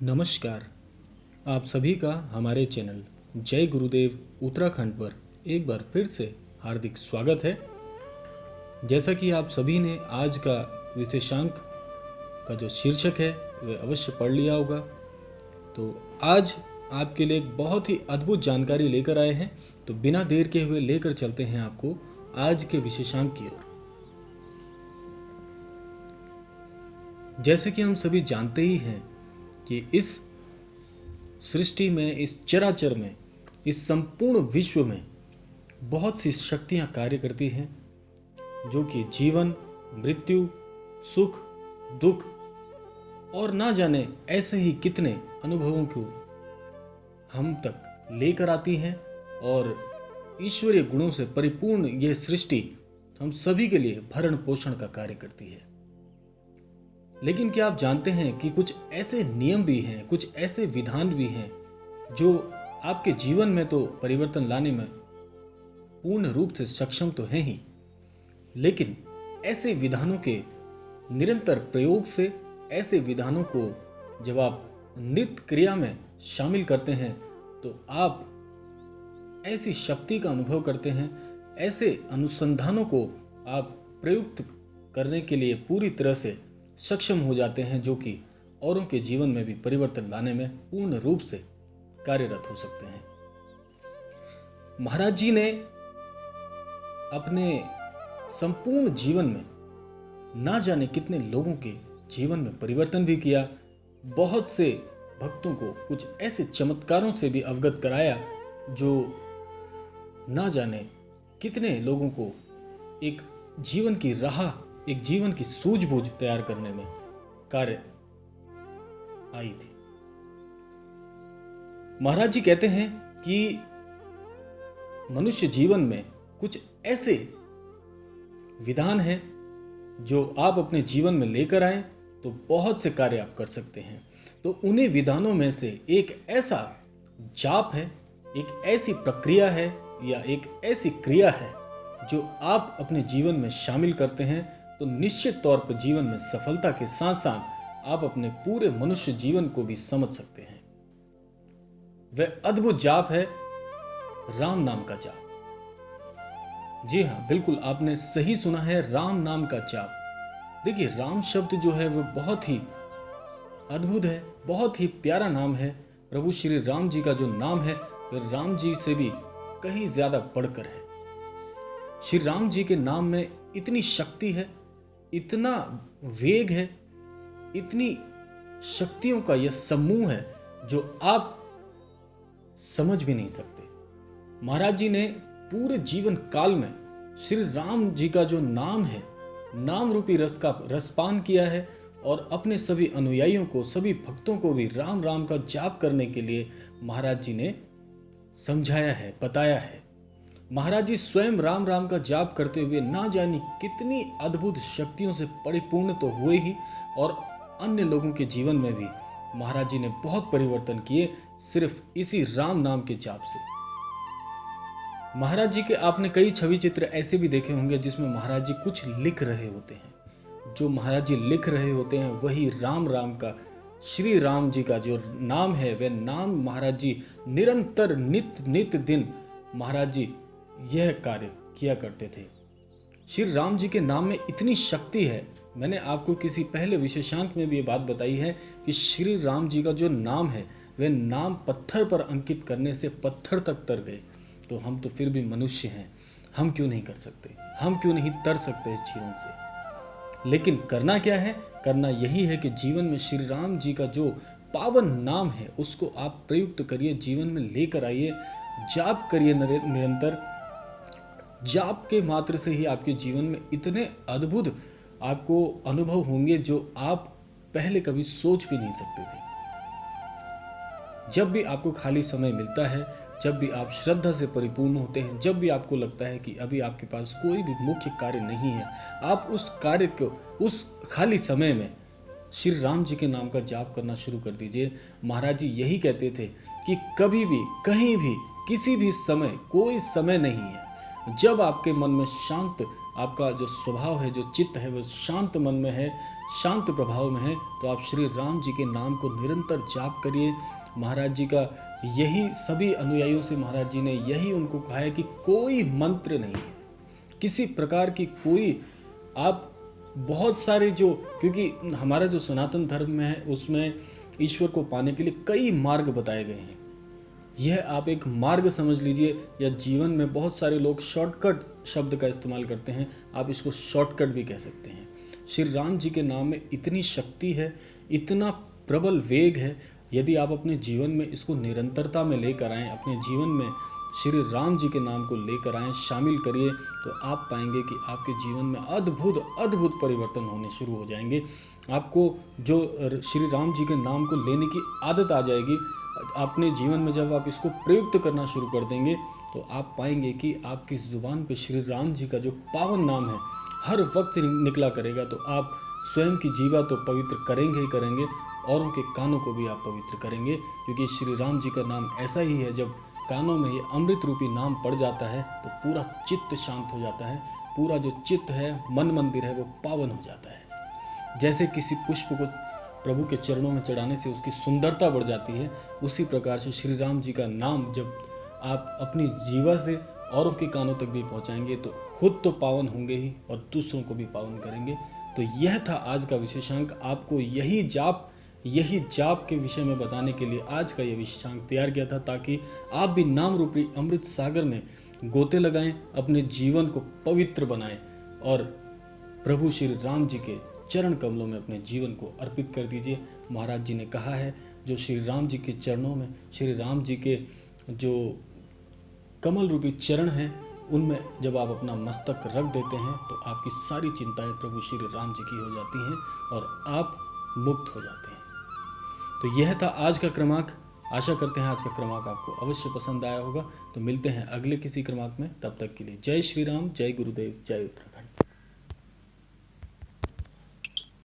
नमस्कार। आप सभी का हमारे चैनल जय गुरुदेव उत्तराखंड पर एक बार फिर से हार्दिक स्वागत है। जैसा कि आप सभी ने आज का विशेषांक का जो शीर्षक है वह अवश्य पढ़ लिया होगा, तो आज आपके लिए एक बहुत ही अद्भुत जानकारी लेकर आए हैं। तो बिना देर के हुए लेकर चलते हैं आपको आज के विशेषांक की ओर। जैसे कि हम सभी जानते ही हैं कि इस सृष्टि में, इस चराचर में, इस संपूर्ण विश्व में बहुत सी शक्तियां कार्य करती हैं जो कि जीवन, मृत्यु, सुख, दुख और ना जाने ऐसे ही कितने अनुभवों को हम तक लेकर आती हैं। और ईश्वरीय गुणों से परिपूर्ण यह सृष्टि हम सभी के लिए भरण पोषण का कार्य करती है। लेकिन क्या आप जानते हैं कि कुछ ऐसे नियम भी हैं, कुछ ऐसे विधान भी हैं जो आपके जीवन में तो परिवर्तन लाने में पूर्ण रूप से सक्षम तो हैं ही, लेकिन ऐसे विधानों के निरंतर प्रयोग से, ऐसे विधानों को जब आप नित्य क्रिया में शामिल करते हैं तो आप ऐसी शक्ति का अनुभव करते हैं, ऐसे अनुसंधानों को आप प्रयुक्त करने के लिए पूरी तरह से सक्षम हो जाते हैं जो कि औरों के जीवन में भी परिवर्तन लाने में पूर्ण रूप से कार्यरत हो सकते हैं। महाराज जी ने अपने संपूर्ण जीवन में ना जाने कितने लोगों के जीवन में परिवर्तन भी किया। बहुत से भक्तों को कुछ ऐसे चमत्कारों से भी अवगत कराया जो ना जाने कितने लोगों को एक जीवन की राह, एक जीवन की सूझबूझ तैयार करने में कार्य आई थी। महाराज जी कहते हैं कि मनुष्य जीवन में कुछ ऐसे विधान हैं जो आप अपने जीवन में लेकर आए तो बहुत से कार्य आप कर सकते हैं। तो उन्हीं विधानों में से एक ऐसा जाप है, एक ऐसी प्रक्रिया है या एक ऐसी क्रिया है जो आप अपने जीवन में शामिल करते हैं तो निश्चित तौर पर जीवन में सफलता के साथ साथ आप अपने पूरे मनुष्य जीवन को भी समझ सकते हैं। वह अद्भुत जाप है राम नाम का जाप। जी हाँ, बिल्कुल आपने सही सुना है, राम नाम का जाप। देखिए, राम शब्द जो है वह बहुत ही अद्भुत है, बहुत ही प्यारा नाम है। प्रभु श्री राम जी का जो नाम है वह राम जी से भी कहीं ज्यादा बढ़कर है। श्री राम जी के नाम में इतनी शक्ति है, इतना वेग है, इतनी शक्तियों का यह समूह है जो आप समझ भी नहीं सकते। महाराज जी ने पूरे जीवन काल में श्री राम जी का जो नाम है, नाम रूपी रस का रसपान किया है और अपने सभी अनुयायियों को, सभी भक्तों को भी राम राम का जाप करने के लिए महाराज जी ने समझाया है, बताया है। महाराज जी स्वयं राम राम का जाप करते हुए ना जाने कितनी अद्भुत शक्तियों से परिपूर्ण तो हुए ही, और अन्य लोगों के जीवन में भी महाराज जी ने बहुत परिवर्तन किए सिर्फ इसी राम नाम के जाप से। महाराज जी के आपने कई छवि चित्र ऐसे भी देखे होंगे जिसमें महाराज जी कुछ लिख रहे होते हैं। जो महाराज जी लिख रहे होते हैं वही राम राम का, श्री राम जी का जो नाम है वह नाम महाराज जी निरंतर नित्य दिन महाराज जी यह कार्य किया करते थे। श्री राम जी के नाम में इतनी शक्ति है, मैंने आपको किसी पहले विशेषांक में भी ये बात बताई है कि श्री राम जी का जो नाम है वह नाम पत्थर पर अंकित करने से पत्थर तक तर गए। तो हम तो फिर भी मनुष्य हैं, हम क्यों नहीं कर सकते, हम क्यों नहीं तर सकते इस जीवन से। लेकिन करना क्या है, करना यही है कि जीवन में श्री राम जी का जो पावन नाम है उसको आप प्रयुक्त करिए, जीवन में लेकर आइए, जाप करिए निरंतर। जाप के मात्र से ही आपके जीवन में इतने अद्भुत आपको अनुभव होंगे जो आप पहले कभी सोच भी नहीं सकते थे। जब भी आपको खाली समय मिलता है, जब भी आप श्रद्धा से परिपूर्ण होते हैं, जब भी आपको लगता है कि अभी आपके पास कोई भी मुख्य कार्य नहीं है, आप उस कार्य को, उस खाली समय में श्री राम जी के नाम का जाप करना शुरू कर दीजिए। महाराज जी यही कहते थे कि कभी भी, कहीं भी, किसी भी समय कोई समय नहीं है। जब आपके मन में शांत, आपका जो स्वभाव है, जो चित्त है वह शांत मन में है, शांत प्रभाव में हैं तो आप श्री राम जी के नाम को निरंतर जाप करिए। महाराज जी का यही सभी अनुयायियों से महाराज जी ने यही उनको कहा है कि कोई मंत्र नहीं है, किसी प्रकार की कोई आप बहुत सारे जो, क्योंकि हमारा जो सनातन धर्म में है उसमें ईश्वर को पाने के लिए कई मार्ग बताए गए हैं। यह आप एक मार्ग समझ लीजिए, या जीवन में बहुत सारे लोग शॉर्टकट शब्द का इस्तेमाल करते हैं, आप इसको शॉर्टकट भी कह सकते हैं। श्री राम जी के नाम में इतनी शक्ति है, इतना प्रबल वेग है, यदि आप अपने जीवन में इसको निरंतरता में लेकर आएँ, अपने जीवन में श्री राम जी के नाम को लेकर आएँ, शामिल करिए, तो आप पाएंगे कि आपके जीवन में अद्भुत अद्भुत परिवर्तन होने शुरू हो जाएंगे। आपको जो श्री राम जी के नाम को लेने की आदत आ जाएगी अपने जीवन में, जब आप इसको प्रयुक्त करना शुरू कर देंगे तो आप पाएंगे कि आपकी ज़ुबान पे श्री राम जी का जो पावन नाम है हर वक्त निकला करेगा। तो आप स्वयं की जीवा तो पवित्र करेंगे ही करेंगे, औरों के कानों को भी आप पवित्र करेंगे, क्योंकि श्री राम जी का नाम ऐसा ही है, जब कानों में ये अमृत रूपी नाम पड़ जाता है तो पूरा चित्त शांत हो जाता है, पूरा जो चित्त है, मन मंदिर है, वो पावन हो जाता है। जैसे किसी पुष्प को प्रभु के चरणों में चढ़ाने से उसकी सुंदरता बढ़ जाती है, उसी प्रकार से श्री राम जी का नाम जब आप अपनी जीवा से औरों के कानों तक भी पहुंचाएंगे तो खुद तो पावन होंगे ही और दूसरों को भी पावन करेंगे। तो यह था आज का विशेषांक। आपको यही जाप के विषय में बताने के लिए आज का यह विशेषांक तैयार किया था, ताकि आप भी नाम रूपी अमृत सागर में गोते लगाएं, अपने जीवन को पवित्र बनाएं और प्रभु श्री राम जी के चरण कमलों में अपने जीवन को अर्पित कर दीजिए। महाराज जी ने कहा है, जो श्री राम जी के चरणों में, श्री राम जी के जो कमल रूपी चरण हैं, उनमें जब आप अपना मस्तक रख देते हैं तो आपकी सारी चिंताएं प्रभु श्री राम जी की हो जाती हैं और आप मुक्त हो जाते हैं। तो यह था आज का क्रमांक। आशा करते हैं आज का क्रमांक आपको अवश्य पसंद आया होगा। तो मिलते हैं अगले किसी क्रमांक में, तब तक के लिए जय श्री राम, जय गुरुदेव, जय उत्तराखंड।